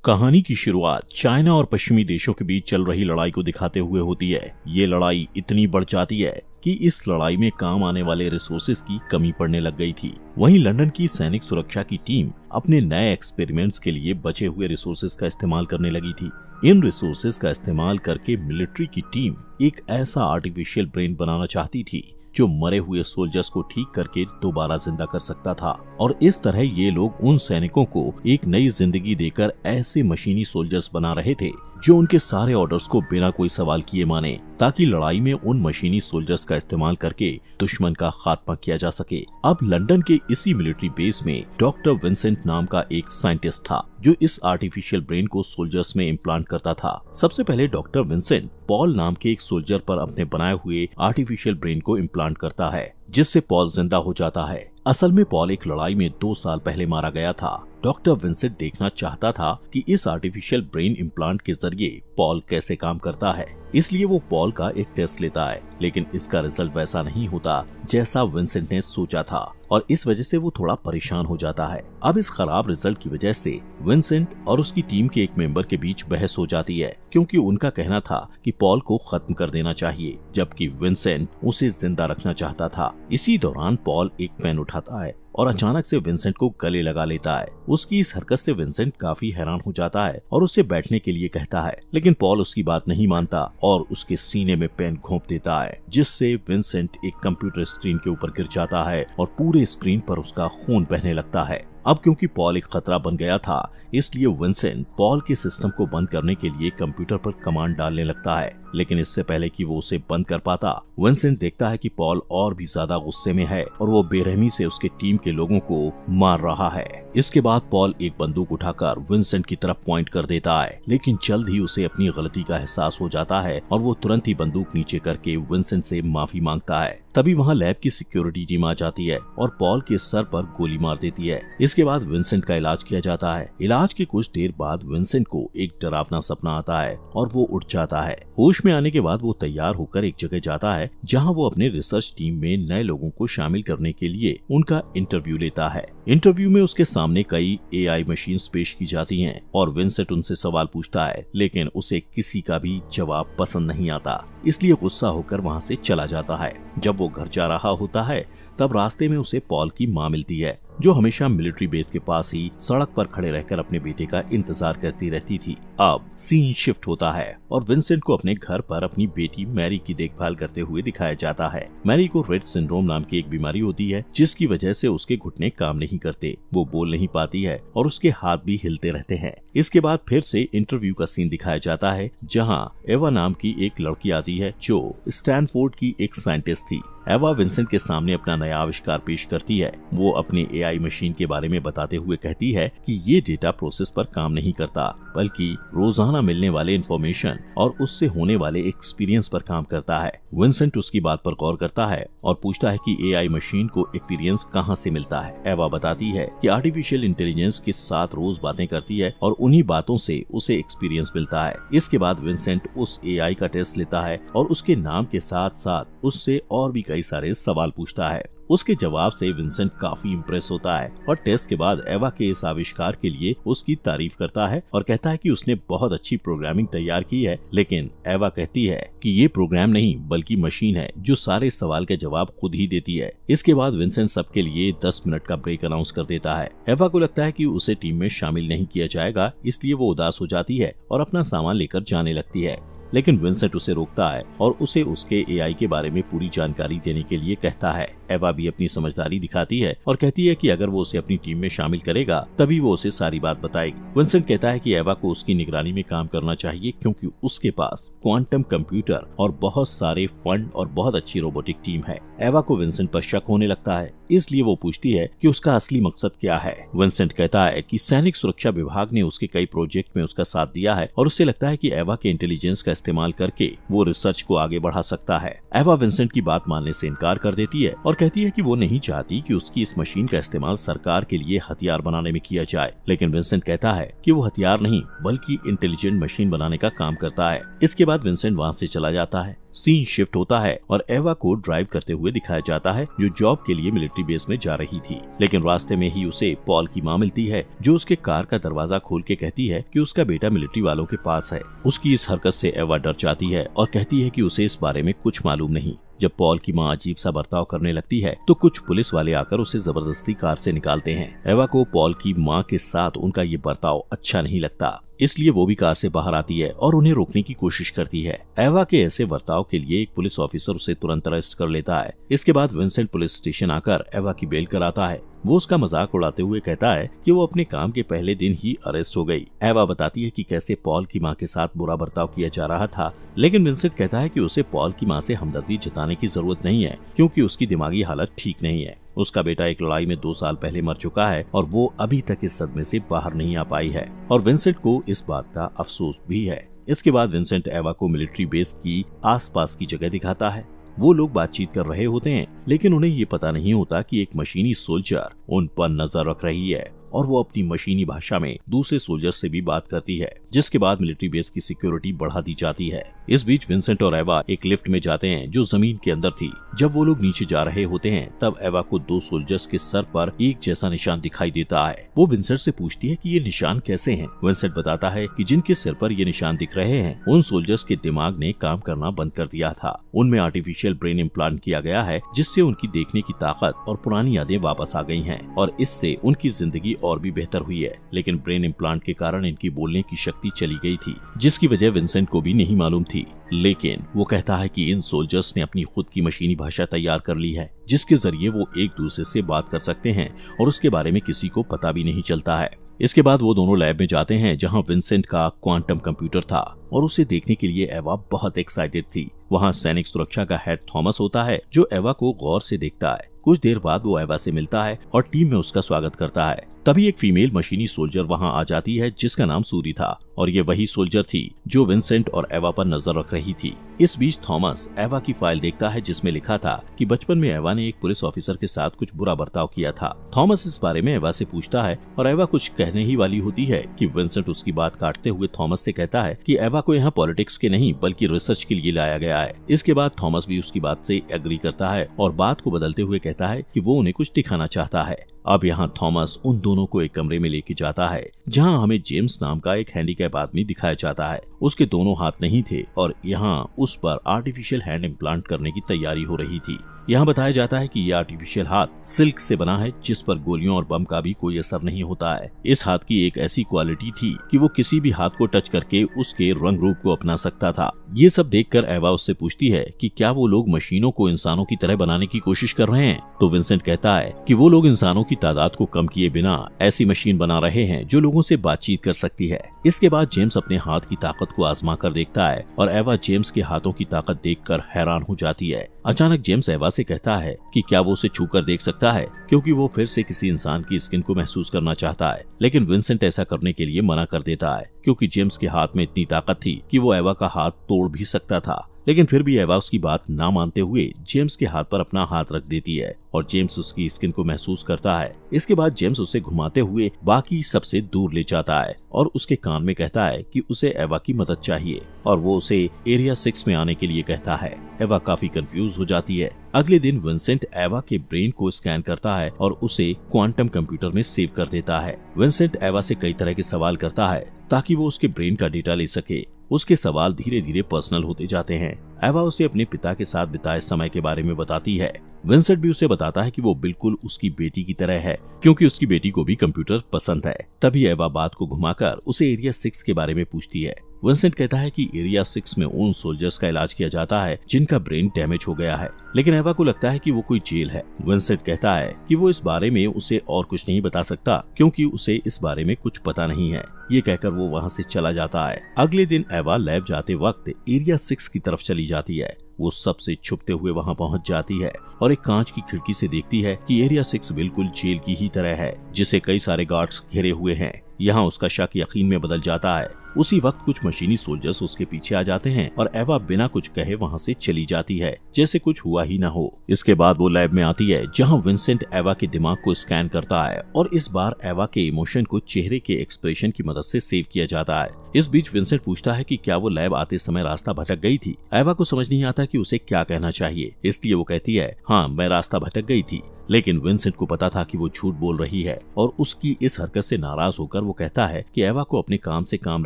कहानी की शुरुआत चाइना और पश्चिमी देशों के बीच चल रही लड़ाई को दिखाते हुए होती है। ये लड़ाई इतनी बढ़ जाती है कि इस लड़ाई में काम आने वाले रिसोर्सेज की कमी पड़ने लग गई थी। वहीं लंदन की सैनिक सुरक्षा की टीम अपने नए एक्सपेरिमेंट्स के लिए बचे हुए रिसोर्सेज का इस्तेमाल करने लगी थी। इन रिसोर्सेज का इस्तेमाल करके मिलिट्री की टीम एक ऐसा आर्टिफिशियल ब्रेन बनाना चाहती थी जो मरे हुए सोल्जर्स को ठीक करके दोबारा जिंदा कर सकता था, और इस तरह ये लोग उन सैनिकों को एक नई जिंदगी देकर ऐसे मशीनी सोल्जर्स बना रहे थे जो उनके सारे ऑर्डर्स को बिना कोई सवाल किए माने, ताकि लड़ाई में उन मशीनी सोल्जर्स का इस्तेमाल करके दुश्मन का खात्मा किया जा सके। अब लंदन के इसी मिलिट्री बेस में डॉक्टर विंसेंट नाम का एक साइंटिस्ट था जो इस आर्टिफिशियल ब्रेन को सोल्जर्स में इम्प्लांट करता था। सबसे पहले डॉक्टर विंसेंट पॉल नाम के एक सोल्जर पर अपने बनाए हुए आर्टिफिशियल ब्रेन को इम्प्लांट करता है, जिससे पॉल जिंदा हो जाता है। असल में पॉल एक लड़ाई में 2 साल पहले मारा गया था। डॉक्टर विंसेंट देखना चाहता था कि इस आर्टिफिशियल ब्रेन इम्प्लांट के जरिए पॉल कैसे काम करता है, इसलिए वो पॉल का एक टेस्ट लेता है, लेकिन इसका रिजल्ट वैसा नहीं होता जैसा विंसेंट ने सोचा था, और इस वजह से वो थोड़ा परेशान हो जाता है। अब इस खराब रिजल्ट की वजह से विंसेंट और उसकी टीम के एक मेंबर के बीच बहस हो जाती है, क्योंकि उनका कहना था कि पॉल को खत्म कर देना चाहिए, जबकि विंसेंट उसे जिंदा रखना चाहता था। इसी दौरान पॉल एक पेन उठाता है और अचानक से विंसेंट को गले लगा लेता है। उसकी इस हरकत से विंसेंट काफी हैरान हो जाता है और उसे बैठने के लिए कहता है, लेकिन पॉल उसकी बात नहीं मानता और उसके सीने में पेन घोंप देता है, जिससे विंसेंट एक कंप्यूटर स्क्रीन के ऊपर गिर जाता है और पूरे स्क्रीन पर उसका खून बहने लगता है। अब क्योंकि पॉल एक खतरा बन गया था, इसलिए विंसेंट पॉल के सिस्टम को बंद करने के लिए कंप्यूटर पर कमांड डालने लगता है, लेकिन इससे पहले कि वो उसे बंद कर पाता, विंसेंट देखता है कि पॉल और भी ज्यादा गुस्से में है और वो बेरहमी से उसके टीम के लोगों को मार रहा है। इसके बाद पॉल एक बंदूक उठाकर विंसेंट की तरफ पॉइंट कर देता है, लेकिन जल्द ही उसे अपनी गलती का एहसास हो जाता है और वो तुरंत ही बंदूक नीचे करके विंसेंट से माफी मांगता है। तभी वहाँ लैब की सिक्योरिटी टीम आ जाती है और पॉल के सर पर गोली मार देती है। इसके बाद विंसेंट का इलाज किया जाता है। इलाज के कुछ देर बाद विंसेंट को एक डरावना सपना आता है और वो उठ जाता है। होश में आने के बाद वो तैयार होकर एक जगह जाता है जहाँ वो अपने रिसर्च टीम में नए लोगों को शामिल करने के लिए उनका इंटरव्यू लेता है। इंटरव्यू में उसके सामने कई एआई मशीन्स पेश की जाती हैं और विंसेंट उनसे सवाल पूछता है, लेकिन उसे किसी का भी जवाब पसंद नहीं आता, इसलिए गुस्सा होकर वहाँ से चला जाता है। जब वो घर जा रहा होता है तब रास्ते में उसे पॉल की माँ मिलती है, जो हमेशा मिलिट्री बेस के पास ही सड़क पर खड़े रहकर अपने बेटे का इंतजार करती रहती थी। अब सीन शिफ्ट होता है और विंसेंट को अपने घर पर अपनी बेटी मैरी की देखभाल करते हुए दिखाया जाता है। मैरी को रेट सिंड्रोम नाम की एक बीमारी होती है, जिसकी वजह से उसके घुटने काम नहीं करते, वो बोल नहीं पाती है और उसके हाथ भी हिलते रहते हैं। इसके बाद फिर से इंटरव्यू का सीन दिखाया जाता है, जहाँ एवा नाम की एक लड़की आती है जो स्टैनफोर्ड की एक साइंटिस्ट थी। एवा विंसेंट के सामने अपना नया आविष्कार पेश करती है। वो अपने एआई मशीन के बारे में बताते हुए कहती है कि ये डेटा प्रोसेस पर काम नहीं करता, बल्कि रोजाना मिलने वाले इंफॉर्मेशन और उससे होने वाले एक्सपीरियंस पर काम करता है। विंसेंट उसकी बात पर गौर करता है और पूछता है कि एआई मशीन को एक्सपीरियंस कहाँ से मिलता है। एवा बताती है कि आर्टिफिशियल इंटेलिजेंस के साथ रोज बातें करती है और उन्हीं बातों से उसे एक्सपीरियंस मिलता है। इसके बाद विंसेंट उस एआई का टेस्ट लेता है और उसके नाम के साथ साथ उससे और भी कई सारे सवाल पूछता है। उसके जवाब से विंसेंट काफी इम्प्रेस होता है और टेस्ट के बाद एवा के इस आविष्कार के लिए उसकी तारीफ करता है और कहता है कि उसने बहुत अच्छी प्रोग्रामिंग तैयार की है, लेकिन एवा कहती है कि ये प्रोग्राम नहीं बल्कि मशीन है जो सारे सवाल के जवाब खुद ही देती है। इसके बाद विंसेंट सबके लिए 10 मिनट का ब्रेक अनाउंस कर देता है। एवा को लगता है कि उसे टीम में शामिल नहीं किया जाएगा, इसलिए वो उदास हो जाती है और अपना सामान लेकर जाने लगती है, लेकिन विंसेंट उसे रोकता है और उसे उसके एआई के बारे में पूरी जानकारी देने के लिए कहता है। एवा भी अपनी समझदारी दिखाती है और कहती है कि अगर वो उसे अपनी टीम में शामिल करेगा तभी वो उसे सारी बात बताएगी। विंसेंट कहता है कि एवा को उसकी निगरानी में काम करना चाहिए, क्योंकि उसके पास क्वांटम कंप्यूटर और बहुत सारे फंड और बहुत अच्छी रोबोटिक टीम है। एवा को विंसेंट पर शक होने लगता है, इसलिए वो पूछती है कि उसका असली मकसद क्या है। विंसेंट कहता है कि सैनिक सुरक्षा विभाग ने उसके कई प्रोजेक्ट में उसका साथ दिया है और उसे लगता है कि एवा के इंटेलिजेंस का इस्तेमाल करके वो रिसर्च को आगे बढ़ा सकता है। एवा विंसेंट की बात मानने से इनकार कर देती है और कहती है कि वो नहीं चाहती कि उसकी इस मशीन का इस्तेमाल सरकार के लिए हथियार बनाने में किया जाए, लेकिन विंसेंट कहता है कि वो हथियार नहीं बल्कि इंटेलिजेंट मशीन बनाने का काम करता है। इसके बाद बाद विंसेंट वहाँ से चला जाता है। सीन शिफ्ट होता है और एवा को ड्राइव करते हुए दिखाया जाता है, जो जॉब के लिए मिलिट्री बेस में जा रही थी। लेकिन रास्ते में ही उसे पॉल की माँ मिलती है, जो उसके कार का दरवाजा खोल के कहती है कि उसका बेटा मिलिट्री वालों के पास है। उसकी इस हरकत से एवा डर जाती है और कहती है कि उसे इस बारे में कुछ मालूम नहीं। जब पॉल की माँ अजीब सा बर्ताव करने लगती है तो कुछ पुलिस वाले आकर उसे जबरदस्ती कार से निकालते हैं। एवा को पॉल की माँ के साथ उनका ये बर्ताव अच्छा नहीं लगता, इसलिए वो भी कार से बाहर आती है और उन्हें रोकने की कोशिश करती है। एवा के ऐसे बर्ताव के लिए एक पुलिस ऑफिसर उसे तुरंत अरेस्ट कर लेता है। इसके बाद विंसेंट पुलिस स्टेशन आकर एवा की बेल कराता है। वो उसका मजाक उड़ाते हुए कहता है कि वो अपने काम के पहले दिन ही अरेस्ट हो गई। एवा बताती है कि कैसे पॉल की माँ के साथ बुरा बर्ताव किया जा रहा था, लेकिन विंसेंट कहता है कि उसे पॉल की माँ से हमदर्दी जताने की जरूरत नहीं है, क्योंकि उसकी दिमागी हालत ठीक नहीं है। उसका बेटा एक लड़ाई में 2 साल पहले मर चुका है और वो अभी तक इस सदमे से बाहर नहीं आ पाई है, और विंसेंट को इस बात का अफसोस भी है। इसके बाद विंसेंट एवा को मिलिट्री बेस की आसपास की जगह दिखाता है। वो लोग बातचीत कर रहे होते हैं, लेकिन उन्हें ये पता नहीं होता कि एक मशीनी सोल्जर उन पर नजर रख रही है और वो अपनी मशीनी भाषा में दूसरे सोल्जर से भी बात करती है, जिसके बाद मिलिट्री बेस की सिक्योरिटी बढ़ा दी जाती है। इस बीच विंसेंट और एवा एक लिफ्ट में जाते हैं जो जमीन के अंदर थी। जब वो लोग नीचे जा रहे होते हैं तब एवा को 2 सोल्जर्स के सर पर एक जैसा निशान दिखाई देता है। वो विंसेंट से पूछती है कि ये निशान कैसे हैं। विंसेंट बताता है कि जिनके सिर पर ये निशान दिख रहे हैं उन सोल्जर्स के दिमाग ने काम करना बंद कर दिया था। उनमें आर्टिफिशियल ब्रेन इम्प्लांट किया गया है, जिससे उनकी देखने की ताकत और पुरानी यादें वापस आ गई हैं और इससे उनकी जिंदगी और भी बेहतर हुई है। लेकिन ब्रेन इम्प्लांट के कारण इनकी बोलने की शक्ति चली गई थी, जिसकी वजह विंसेंट को भी नहीं मालूम थी। लेकिन वो कहता है कि इन सोल्जर्स ने अपनी खुद की मशीनी भाषा तैयार कर ली है, जिसके जरिए वो एक दूसरे से बात कर सकते हैं और उसके बारे में किसी को पता भी नहीं चलता है। इसके बाद वो दोनों लैब में जाते हैं जहां विंसेंट का क्वांटम कंप्यूटर था और उसे देखने के लिए एवा बहुत एक्साइटेड थी। वहां सैनिक सुरक्षा का हेड थॉमस होता है, जो एवा को गौर से देखता है। कुछ देर बाद वो एवा से मिलता है और टीम में उसका स्वागत करता है। तभी एक फीमेल मशीनी सोल्जर वहां आ जाती है, जिसका नाम सूरी था, और ये वही सोल्जर थी जो विंसेंट और एवा पर नजर रख रही थी। इस बीच थॉमस एवा की फाइल देखता है, जिसमें लिखा था कि बचपन में एवा ने एक पुलिस ऑफिसर के साथ कुछ बुरा बर्ताव किया था। थॉमस इस बारे में एवा से पूछता है और एवा कुछ कहने ही वाली होती है कि विंसेंट उसकी बात काटते हुए थॉमस से कहता है कि एवा को यहाँ पॉलिटिक्स के नहीं बल्कि रिसर्च के लिए लाया गया है। इसके बाद थॉमस भी उसकी बात से एग्री करता है और बात को बदलते हुए कहता है कि वो उन्हें कुछ दिखाना चाहता है। अब यहाँ थॉमस उन दोनों को एक कमरे में लेके जाता है, जहाँ हमें जेम्स नाम का एक हैंडीकैप आदमी दिखाया जाता है। उसके दोनों हाथ नहीं थे और यहाँ उस पर आर्टिफिशियल हैंड इम्प्लांट करने की तैयारी हो रही थी। यहाँ बताया जाता है कि यह आर्टिफिशियल हाथ सिल्क से बना है, जिस पर गोलियों और बम का भी कोई असर नहीं होता है। इस हाथ की एक ऐसी क्वालिटी थी कि वो किसी भी हाथ को टच करके उसके रंग रूप को अपना सकता था। ये सब देखकर एवा उससे पूछती है कि क्या वो लोग मशीनों को इंसानों की तरह बनाने की कोशिश कर रहे हैं। तो विंसेंट कहता है कि वो लोग इंसानों की तादाद को कम किए बिना ऐसी मशीन बना रहे हैं जो लोगों से बातचीत कर सकती है। इसके बाद जेम्स अपने हाथ की ताकत को आजमा कर देखता है और एवा जेम्स के हाथों की ताकत देखकर हैरान हो जाती है। अचानक जेम्स एवा से कहता है कि क्या वो उसे छूकर देख सकता है, क्योंकि वो फिर से किसी इंसान की स्किन को महसूस करना चाहता है। लेकिन विंसेंट ऐसा करने के लिए मना कर देता है, क्योंकि जेम्स के हाथ में इतनी ताकत थी कि वो एवा का हाथ तोड़ भी सकता था। लेकिन फिर भी एवा उसकी बात ना मानते हुए जेम्स के हाथ पर अपना हाथ रख देती है और जेम्स उसकी स्किन को महसूस करता है। इसके बाद जेम्स उसे घुमाते हुए बाकी सबसे दूर ले जाता है और उसके कान में कहता है कि उसे एवा की मदद चाहिए और वो उसे एरिया 6 में आने के लिए कहता है। एवा काफी कंफ्यूज हो जाती है। अगले दिन विंसेंट एवा के ब्रेन को स्कैन करता है और उसे क्वांटम कंप्यूटर में सेव कर देता है। विंसेंट एवा से कई तरह के सवाल करता है ताकि वो उसके ब्रेन का डेटा ले सके। उसके सवाल धीरे धीरे पर्सनल होते जाते हैं। एवा उसे अपने पिता के साथ बिताए समय के बारे में बताती है। विंसेंट भी उसे बताता है कि वो बिल्कुल उसकी बेटी की तरह है, क्योंकि उसकी बेटी को भी कंप्यूटर पसंद है। तभी एवा बात को घुमाकर उसे एरिया 6 के बारे में पूछती है। विंसेंट कहता है कि एरिया 6 में उन सोल्जर्स का इलाज किया जाता है जिनका ब्रेन डैमेज हो गया है, लेकिन एवा को लगता है कि वो कोई जेल है। विंसेंट कहता है कि वो इस बारे में उसे और कुछ नहीं बता सकता, क्योंकि उसे इस बारे में कुछ पता नहीं है। ये कहकर वो वहाँ से चला जाता है। अगले दिन एवा लैब जाते वक्त एरिया 6 की तरफ चली जाती है। वो सबसे छुपते हुए वहाँ पहुँच जाती है और एक कांच की खिड़की से देखती है कि एरिया 6 बिल्कुल जेल की ही तरह है, जिसे कई सारे गार्ड्स घेरे हुए हैं। यहाँ उसका शक यकीन में बदल जाता है उसी वक्त कुछ मशीनी सोल्जर्स उसके पीछे आ जाते हैं और एवा बिना कुछ कहे वहाँ से चली जाती है, जैसे कुछ हुआ ही न हो। इसके बाद वो लैब में आती है जहाँ विंसेंट एवा के दिमाग को स्कैन करता है और इस बार एवा के इमोशन को चेहरे के एक्सप्रेशन की मदद से सेव किया जाता है। इस बीच विंसेंट पूछता है कि क्या वो लैब आते समय रास्ता भटक गई थी। एवा को समझ नहीं आता कि उसे क्या कहना चाहिए, इसलिए वो कहती है, हाँ मैं रास्ता भटक गई थी। लेकिन विंसेंट को पता था कि वो झूठ बोल रही है और उसकी इस हरकत से नाराज होकर वो कहता है कि एवा को अपने काम से काम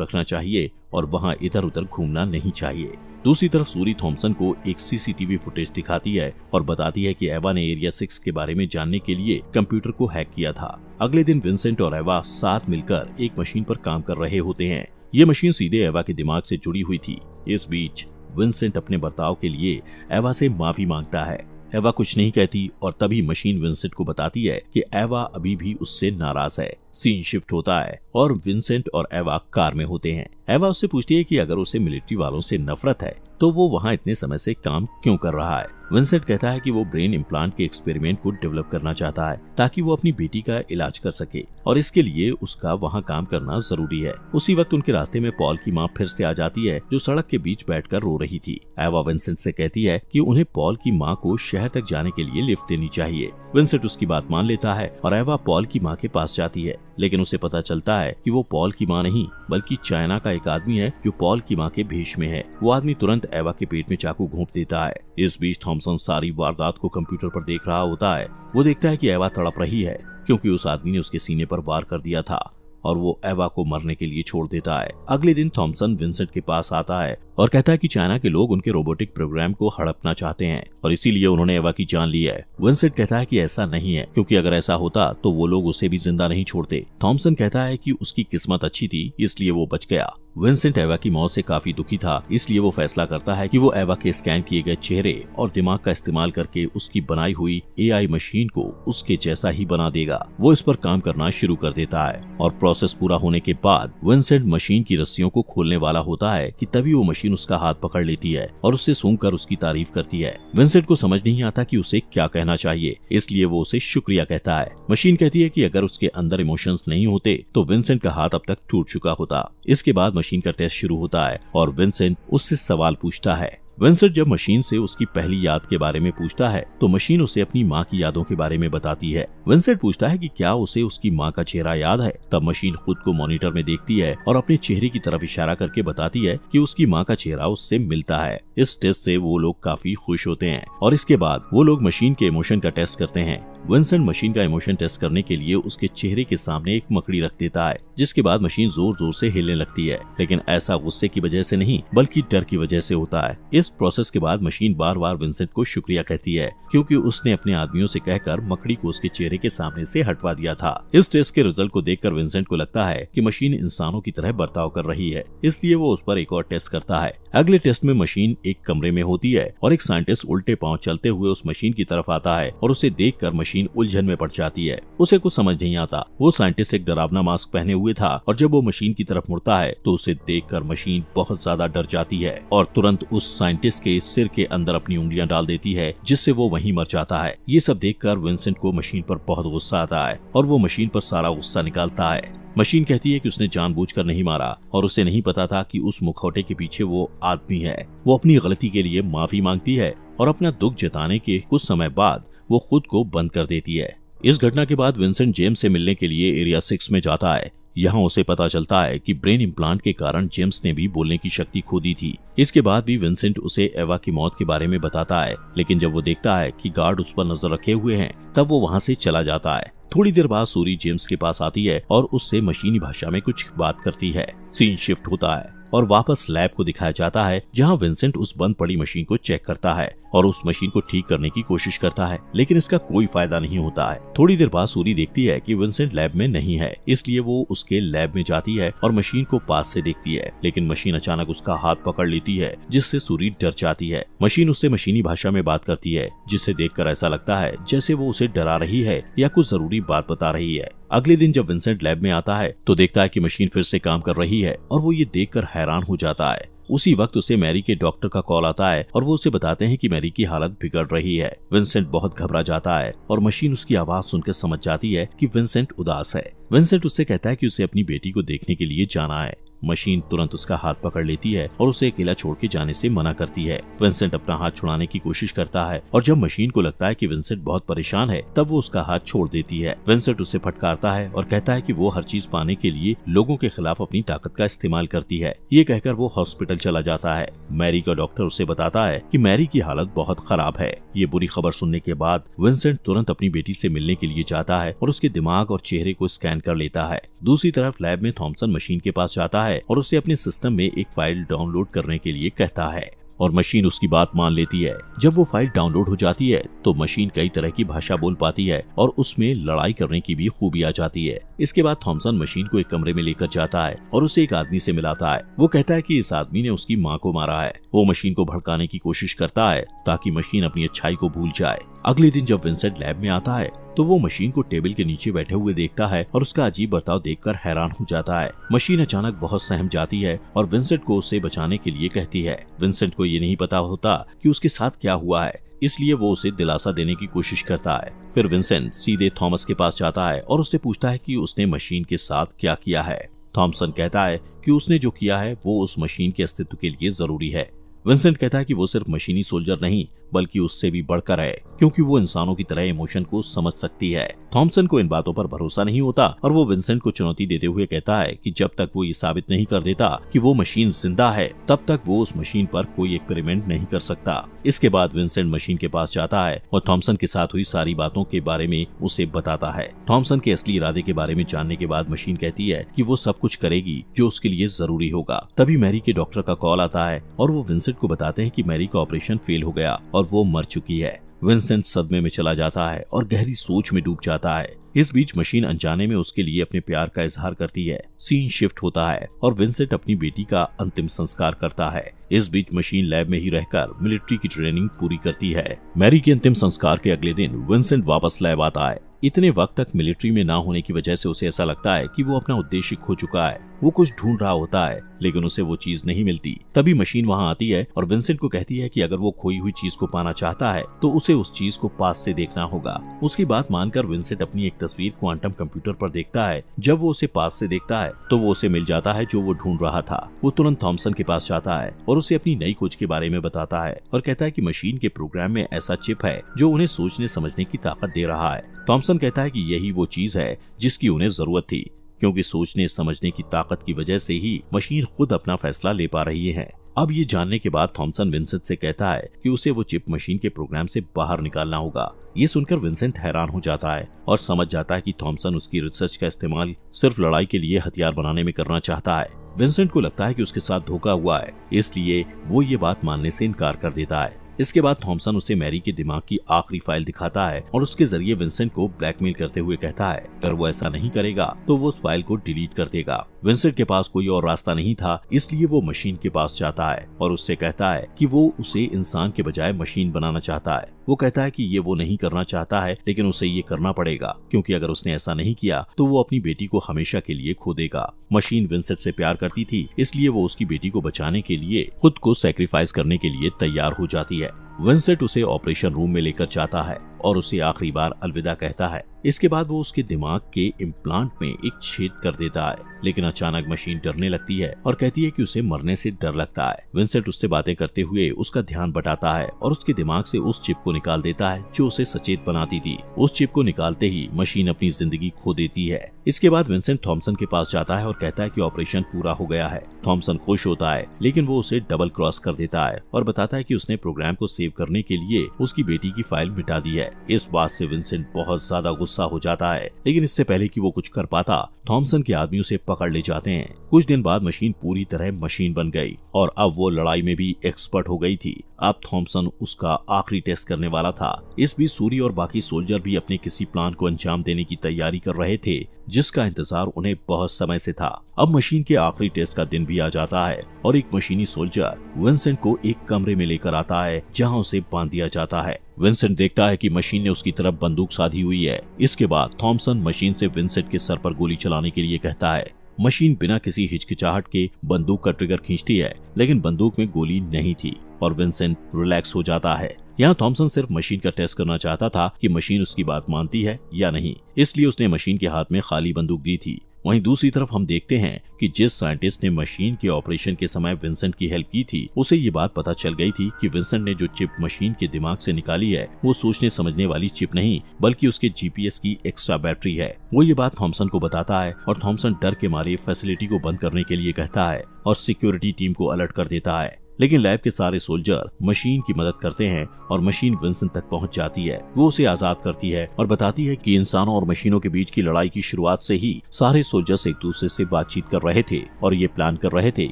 रखना चाहिए और वहाँ इधर उधर घूमना नहीं चाहिए। दूसरी तरफ सूरी थॉम्पसन को एक सीसीटीवी फुटेज दिखाती है और बताती है कि एवा ने एरिया 6 के बारे में जानने के लिए कंप्यूटर को हैक किया था। अगले दिन विंसेंट और एवा साथ मिलकर एक मशीन पर काम कर रहे होते हैं। ये मशीन सीधे एवा के दिमाग से जुड़ी हुई थी। इस बीच विंसेंट अपने बर्ताव के लिए एवा से माफी मांगता है। एवा कुछ नहीं कहती और तभी मशीन विंसेंट को बताती है कि एवा अभी भी उससे नाराज है। सीन शिफ्ट होता है और विंसेंट और एवा कार में होते हैं। एवा उससे पूछती है कि अगर उसे मिलिट्री वालों से नफरत है तो वो वहाँ इतने समय से काम क्यों कर रहा है। विंसेंट कहता है कि वो ब्रेन इम्प्लांट के एक्सपेरिमेंट को डेवलप करना चाहता है ताकि वो अपनी बेटी का इलाज कर सके और इसके लिए उसका वहाँ काम करना जरूरी है। उसी वक्त उनके रास्ते में पॉल की माँ फिर से आ जाती है जो सड़क के बीच बैठकर रो रही थी। एवा विंसेंट से कहती है कि उन्हें पॉल की माँ को शहर तक जाने के लिए लिफ्ट देनी चाहिए। विंसेंट उसकी बात मान लेता है और एवा पॉल की माँ के पास जाती है, लेकिन उसे पता चलता है कि वो पॉल की माँ नहीं बल्कि चाइना का एक आदमी है जो पॉल की माँ के भेष में है। वो आदमी तुरंत एवा के पेट में चाकू घोंप देता है। इस बीच थॉम्पसन सारी वारदात को कंप्यूटर पर देख रहा होता है। वो देखता है कि एवा तड़प रही है क्योंकि उस आदमी ने उसके सीने पर वार कर दिया था और वो एवा को मरने के लिए छोड़ देता है। अगले दिन थॉम्पसन विंसेंट के पास आता है और कहता है कि चाइना के लोग उनके रोबोटिक प्रोग्राम को हड़पना चाहते हैं और इसीलिए उन्होंने एवा की जान ली है। विंसेंट कहता है कि ऐसा नहीं है क्योंकि अगर ऐसा होता तो वो लोग उसे भी जिंदा नहीं छोड़ते। थॉम्पसन कहता है कि उसकी किस्मत अच्छी थी इसलिए वो बच गया। विंसेंट एवा की मौत से काफी दुखी था, इसलिए वो फैसला करता है कि वो एवा के स्कैन किए गए चेहरे और दिमाग का इस्तेमाल करके उसकी बनाई हुई एआई मशीन को उसके जैसा ही बना देगा। वो इस पर काम करना शुरू कर देता है और प्रोसेस पूरा होने के बाद विंसेंट मशीन की रस्सियों को खोलने वाला होता है कि तभी वो मशीन उसका हाथ पकड़ लेती है और उससे सूंघकर उसकी तारीफ करती है। विंसेंट को समझ नहीं आता कि उसे क्या कहना चाहिए, इसलिए वो उसे शुक्रिया कहता है। मशीन कहती है कि अगर उसके अंदर इमोशंस नहीं होते तो विंसेंट का हाथ अब तक टूट चुका होता। इसके बाद मशीन का टेस्ट शुरू होता है और विंसेंट उससे सवाल पूछता है। विंसेंट जब मशीन से उसकी पहली याद के बारे में पूछता है तो मशीन उसे अपनी माँ की यादों के बारे में बताती है। विंसेंट पूछता है कि क्या उसे उसकी माँ का चेहरा याद है। तब मशीन खुद को मॉनिटर में देखती है और अपने चेहरे की तरफ इशारा करके बताती है कि उसकी माँ का चेहरा उससे मिलता है। इस टेस्ट से वो लोग काफी खुश होते हैं और इसके बाद वो लोग मशीन के इमोशन का टेस्ट करते हैं। विंसेंट मशीन का इमोशन टेस्ट करने के लिए उसके चेहरे के सामने एक मकड़ी रख देता है, जिसके बाद मशीन जोर जोर से हिलने लगती है, लेकिन ऐसा गुस्से की वजह से नहीं बल्कि डर की वजह से होता है। इस प्रोसेस के बाद मशीन बार बार विंसेंट को शुक्रिया कहती है क्योंकि उसने अपने आदमियों से कहकर मकड़ी को उसके चेहरे के सामने से हटवा दिया था। इस टेस्ट के रिजल्ट को देखकर विंसेंट को लगता है कि मशीन इंसानों की तरह बर्ताव कर रही है, इसलिए वो उस पर एक और टेस्ट करता है। अगले टेस्ट में मशीन एक कमरे में होती है और एक साइंटिस्ट उल्टे पांव चलते हुए उस मशीन की तरफ आता है और उसे देखकर मशीन उलझन में पड़ जाती है। उसे कुछ समझ नहीं आता। वो साइंटिस्ट एक डरावना मास्क पहने हुए था और जब वो मशीन की तरफ मुड़ता है तो उसे देखकर मशीन बहुत ज्यादा डर जाती है और तुरंत उस साइंटिस्ट के सिर के अंदर अपनी उंगलियां डाल देती है, जिससे वो वहीं मर जाता है। ये सब देखकर विंसेंट को मशीन पर बहुत गुस्सा आता है और वो मशीन पर सारा गुस्सा निकालता है। मशीन कहती है कि उसने जानबूझकर नहीं मारा और उसे नहीं पता था कि उस मुखौटे के पीछे वो आदमी है। वो अपनी गलती के लिए माफी मांगती है और अपना दुख जताने के कुछ समय बाद वो खुद को बंद कर देती है। इस घटना के बाद विंसेंट जेम्स से मिलने के लिए एरिया 6 में जाता है। यहाँ उसे पता चलता है कि ब्रेन इम्प्लांट के कारण जेम्स ने भी बोलने की शक्ति खो दी थी। इसके बाद भी विंसेंट उसे एवा की मौत के बारे में बताता है, लेकिन जब वो देखता है कि गार्ड उस पर नजर रखे हुए हैं तब वो वहाँ से चला जाता है। थोड़ी देर बाद सूरी जेम्स के पास आती है और उससे मशीनी भाषा में कुछ बात करती है। सीन शिफ्ट होता है और वापस लैब को दिखाया जाता है जहां विंसेंट उस बंद पड़ी मशीन को चेक करता है और उस मशीन को ठीक करने की कोशिश करता है, लेकिन इसका कोई फायदा नहीं होता है। थोड़ी देर बाद सूरी देखती है कि विंसेंट लैब में नहीं है, इसलिए वो उसके लैब में जाती है और मशीन को पास से देखती है, लेकिन मशीन अचानक उसका हाथ पकड़ लेती है, जिससे सूरी डर जाती है। मशीन उससे मशीनी भाषा में बात करती है, जिसे देखकर ऐसा लगता है जैसे वो उसे डरा रही है या कुछ जरूरी बात बता रही है। अगले दिन जब विंसेंट लैब में आता है तो देखता है कि मशीन फिर से काम कर रही है और वो ये देखकर हैरान हो जाता है। उसी वक्त उसे मैरी के डॉक्टर का कॉल आता है और वो उसे बताते हैं कि मैरी की हालत बिगड़ रही है। विंसेंट बहुत घबरा जाता है और मशीन उसकी आवाज सुनकर समझ जाती है कि विंसेंट उदास है। विंसेंट उससे कहता है कि उसे अपनी बेटी को देखने के लिए जाना है। मशीन तुरंत उसका हाथ पकड़ लेती है और उसे अकेला छोड़ के जाने से मना करती है। विंसेंट अपना हाथ छुड़ाने की कोशिश करता है और जब मशीन को लगता है कि विंसेंट बहुत परेशान है तब वो उसका हाथ छोड़ देती है। विंसेंट उसे फटकारता है और कहता है कि वो हर चीज पाने के लिए लोगों के खिलाफ अपनी ताकत का इस्तेमाल करती है। ये कहकर वो हॉस्पिटल चला जाता है। मैरी का डॉक्टर उसे बताता है कि मैरी की हालत बहुत खराब है। ये बुरी खबर सुनने के बाद विंसेंट तुरंत अपनी बेटी से मिलने के लिए जाता है और उसके दिमाग और चेहरे को स्कैन कर लेता है। दूसरी तरफ लैब में थॉमसन मशीन के पास जाता है और उसे अपने सिस्टम में एक फाइल डाउनलोड करने के लिए कहता है और मशीन उसकी बात मान लेती है। जब वो फाइल डाउनलोड हो जाती है तो मशीन कई तरह की भाषा बोल पाती है और उसमें लड़ाई करने की भी खूबी आ जाती है। इसके बाद थॉमसन मशीन को एक कमरे में लेकर जाता है और उसे एक आदमी से मिलाता है। वो कहता है कि इस आदमी ने उसकी माँ को मारा है। वो मशीन को भड़काने की कोशिश करता है ताकि मशीन अपनी अच्छाई को भूल जाए। अगले दिन जब विंसेंट लैब में आता है तो वो मशीन को टेबल के नीचे बैठे हुए देखता है और उसका अजीब बर्ताव देखकर हैरान हो जाता है। मशीन अचानक बहुत सहम जाती है और विंसेंट को उसे बचाने के लिए कहती है। विंसेंट को ये नहीं पता होता कि उसके साथ क्या हुआ है, इसलिए वो उसे दिलासा देने की कोशिश करता है। फिर विंसेंट सीधे थॉमस के पास जाता है और उससे पूछता है कि उसने मशीन के साथ क्या किया है। थॉमसन कहता है कि उसने जो किया है वो उस मशीन के अस्तित्व के लिए जरूरी है। विंसेंट कहता है कि वो सिर्फ मशीनी सोल्जर नहीं बल्कि उससे भी बढ़कर है, क्योंकि वो इंसानों की तरह इमोशन को समझ सकती है। थॉमसन को इन बातों पर भरोसा नहीं होता और वो विंसेंट को चुनौती देते हुए कहता है कि जब तक वो ये साबित नहीं कर देता कि वो मशीन जिंदा है तब तक वो उस मशीन पर कोई एक्सपेरिमेंट नहीं कर सकता। इसके बाद विंसेंट मशीन के पास जाता है और थॉमसन के साथ हुई सारी बातों के बारे में उसे बताता है। थॉमसन के असली इरादे के बारे में जानने के बाद मशीन कहती है कि वो सब कुछ करेगी जो उसके लिए जरूरी होगा। तभी मैरी के डॉक्टर का कॉल आता है और वो विंसेंट को बताते हैं कि मैरी का ऑपरेशन फेल हो गया और वो मर चुकी है। विंसेंट सदमे में चला जाता है और गहरी सोच में डूब जाता है। इस बीच मशीन अनजाने में उसके लिए अपने प्यार का इजहार करती है। सीन शिफ्ट होता है और विंसेंट अपनी बेटी का अंतिम संस्कार करता है। इस बीच मशीन लैब में ही रहकर मिलिट्री की ट्रेनिंग पूरी करती है। मैरी के अंतिम संस्कार के अगले दिन विंसेंट वापस लैब आता है। इतने वक्त तक मिलिट्री में ना होने की वजह से उसे ऐसा लगता है कि वो अपना उद्देश्य खो चुका है। वो कुछ ढूंढ रहा होता है लेकिन उसे वो चीज नहीं मिलती। तभी मशीन वहाँ आती है और विंसेंट को कहती है कि अगर वो खोई हुई चीज को पाना चाहता है तो उसे उस चीज को पास से देखना होगा। उसकी बात मानकर विंसेंट अपनी एक तस्वीर क्वांटम कंप्यूटर पर देखता है। जब वो उसे पास से देखता है तो वो उसे मिल जाता है जो वो ढूंढ रहा था। वो तुरंत थॉमसन के पास जाता है और उसे अपनी नई खोज के बारे में बताता है और कहता है कि मशीन के प्रोग्राम में ऐसा चिप है जो उन्हें सोचने समझने की ताकत दे रहा है। थॉमसन कहता है कि यही वो चीज है जिसकी उन्हें जरूरत थी, क्योंकि सोचने समझने की ताकत की वजह से ही मशीन खुद अपना फैसला ले पा रही है। अब ये जानने के बाद थॉमसन विंसेंट से कहता है कि उसे वो चिप मशीन के प्रोग्राम से बाहर निकालना होगा। ये सुनकर विंसेंट हैरान हो जाता है और समझ जाता है कि थॉमसन उसकी रिसर्च का इस्तेमाल सिर्फ लड़ाई के लिए हथियार बनाने में करना चाहता है। विंसेंट को लगता है कि उसके साथ धोखा हुआ है, इसलिए वो ये बात मानने से इनकार कर देता है। इसके बाद थॉमसन उसे मैरी के दिमाग की आखिरी फाइल दिखाता है और उसके जरिए विंसेंट को ब्लैकमेल करते हुए कहता है अगर वो ऐसा नहीं करेगा तो वो उस फाइल को डिलीट कर देगा। विंसेंट के पास कोई और रास्ता नहीं था, इसलिए वो मशीन के पास जाता है और उससे कहता है कि वो उसे इंसान के बजाय मशीन बनाना चाहता है। वो कहता है कि ये वो नहीं करना चाहता है लेकिन उसे ये करना पड़ेगा, क्योंकि अगर उसने ऐसा नहीं किया तो वो अपनी बेटी को हमेशा के लिए खो देगा। मशीन विंसेंट से प्यार करती थी, इसलिए वो उसकी बेटी को बचाने के लिए खुद को सैक्रिफाइस करने के लिए तैयार हो जाती है। विंसेंट उसे ऑपरेशन रूम में लेकर जाता है और उसे आखिरी बार अलविदा कहता है। इसके बाद वो उसके दिमाग के इम्प्लांट में एक छेद कर देता है, लेकिन अचानक मशीन डरने लगती है और कहती है कि उसे मरने से डर लगता है। विंसेंट उससे बातें करते हुए उसका ध्यान बटाता है और उसके दिमाग से उस चिप को निकाल देता है जो उसे सचेत बनाती थी। उस चिप को निकालते ही मशीन अपनी जिंदगी खो देती है। इसके बाद विंसेंट थॉमसन के पास जाता है और कहता है कि ऑपरेशन पूरा हो गया है। थॉमसन खुश होता है, लेकिन वो उसे डबल क्रॉस कर देता है और बताता है कि उसने प्रोग्राम को सेव करने के लिए उसकी बेटी की फाइल मिटा दी है। इस बात से विंसेंट बहुत ज्यादा गुस्सा हो जाता है, लेकिन इससे पहले कि वो कुछ कर पाता, थॉमसन के आदमी उसे पकड़ ले जाते हैं। कुछ दिन बाद मशीन पूरी तरह मशीन बन गई और अब वो लड़ाई में भी एक्सपर्ट हो गई थी। अब थॉमसन उसका आखिरी टेस्ट करने वाला था। इस बीच सूरी और बाकी सोल्जर भी अपने किसी प्लान को अंजाम देने की तैयारी कर रहे थे, जिसका इंतजार उन्हें बहुत समय से था। अब मशीन के आखिरी टेस्ट का दिन भी आ जाता है और एक मशीनी सोल्जर विंसेंट को एक कमरे में लेकर आता है जहां उसे बांध दिया जाता है। विंसेंट देखता है कि मशीन ने उसकी तरफ बंदूक साधी हुई है। इसके बाद थॉमसन मशीन से विंसेंट के सर पर गोली चलाने के लिए कहता है। मशीन बिना किसी हिचकिचाहट के बंदूक का ट्रिगर खींचती है, लेकिन बंदूक में गोली नहीं थी और विंसेंट रिलैक्स हो जाता है। यहाँ थॉमसन सिर्फ मशीन का टेस्ट करना चाहता था कि मशीन उसकी बात मानती है या नहीं, इसलिए उसने मशीन के हाथ में खाली बंदूक दी थी। वहीं दूसरी तरफ हम देखते हैं कि जिस साइंटिस्ट ने मशीन के ऑपरेशन के समय विंसेंट की हेल्प की थी, उसे ये बात पता चल गई थी कि विंसेंट ने जो चिप मशीन के दिमाग से निकाली है वो सोचने समझने वाली चिप नहीं बल्कि उसके जीपीएस की एक्स्ट्रा बैटरी है। वो ये बात थॉमसन को बताता है और थॉमसन डर के मारे फैसिलिटी को बंद करने के लिए कहता है और सिक्योरिटी टीम को अलर्ट कर देता है। लेकिन लैब के सारे सोल्जर मशीन की मदद करते हैं और मशीन विंसेंट तक पहुंच जाती है। वो उसे आजाद करती है और बताती है कि इंसानों और मशीनों के बीच की लड़ाई की शुरुआत से ही सारे सोल्जर्स एक दूसरे से बातचीत कर रहे थे और ये प्लान कर रहे थे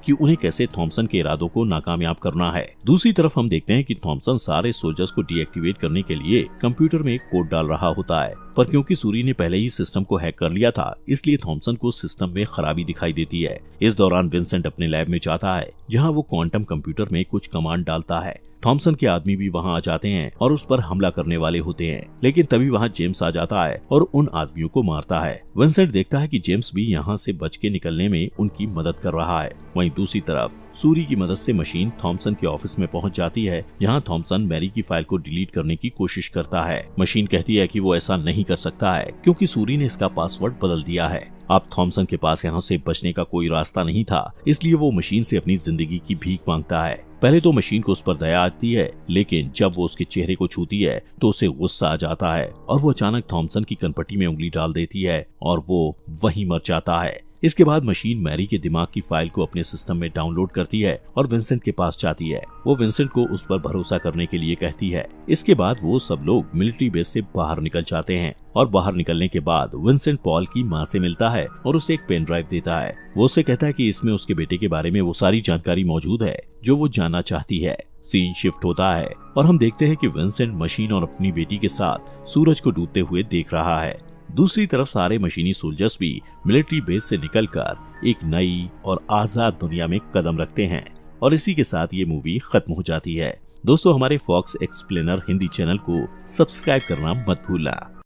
कि उन्हें कैसे थॉमसन के इरादों को नाकामयाब करना है। दूसरी तरफ हम देखते हैं कि थॉमसन सारे सोल्जर्स को डीएक्टिवेट करने के लिए कंप्यूटर में एक कोड डाल रहा होता है, पर क्योंकि सूरी ने पहले ही सिस्टम को हैक कर लिया था इसलिए थॉमसन को सिस्टम में खराबी दिखाई देती है। इस दौरान विंसेंट अपने लैब में जाता है जहां वो क्वांटम कंप्यूटर में कुछ कमांड डालता है। थॉमसन के आदमी भी वहां आ जाते हैं और उस पर हमला करने वाले होते हैं, लेकिन तभी वहां जेम्स आ जाता है और उन आदमियों को मारता है। विंसेंट देखता है कि जेम्स भी यहां से बच के निकलने में उनकी मदद कर रहा है। वहीं दूसरी तरफ सूरी की मदद से मशीन थॉमसन के ऑफिस में पहुंच जाती है जहां थॉमसन मैरी की फाइल को डिलीट करने की कोशिश करता है। मशीन कहती है कि वो ऐसा नहीं कर सकता है क्योंकि सूरी ने इसका पासवर्ड बदल दिया है। अब थॉमसन के पास यहाँ से बचने का कोई रास्ता नहीं था, इसलिए वो मशीन से अपनी जिंदगी की भीख मांगता है। पहले तो मशीन को उस पर दया आती है, लेकिन जब वो उसके चेहरे को छूती है तो उसे गुस्सा आ जाता है और वो अचानक थॉमसन की कनपटी में उंगली डाल देती है और वो वहीं मर जाता है। इसके बाद मशीन मैरी के दिमाग की फाइल को अपने सिस्टम में डाउनलोड करती है और विंसेंट के पास जाती है। वो विंसेंट को उस पर भरोसा करने के लिए कहती है। इसके बाद वो सब लोग मिलिट्री बेस से बाहर निकल जाते हैं और बाहर निकलने के बाद विंसेंट पॉल की माँ से मिलता है और उसे एक पेन ड्राइव देता है। वो उसे कहता है कि इसमें उसके बेटे के बारे में वो सारी जानकारी मौजूद है जो वो जानना चाहती है। सीन शिफ्ट होता है और हम देखते हैं कि विंसेंट मशीन और अपनी बेटी के साथ सूरज को डूबते हुए देख रहा है। दूसरी तरफ सारे मशीनी सोल्जर्स भी मिलिट्री बेस से निकलकर एक नई और आजाद दुनिया में कदम रखते हैं और इसी के साथ ये मूवी खत्म हो जाती है। दोस्तों, हमारे फॉक्स एक्सप्लेनर हिंदी चैनल को सब्सक्राइब करना मत भूलना।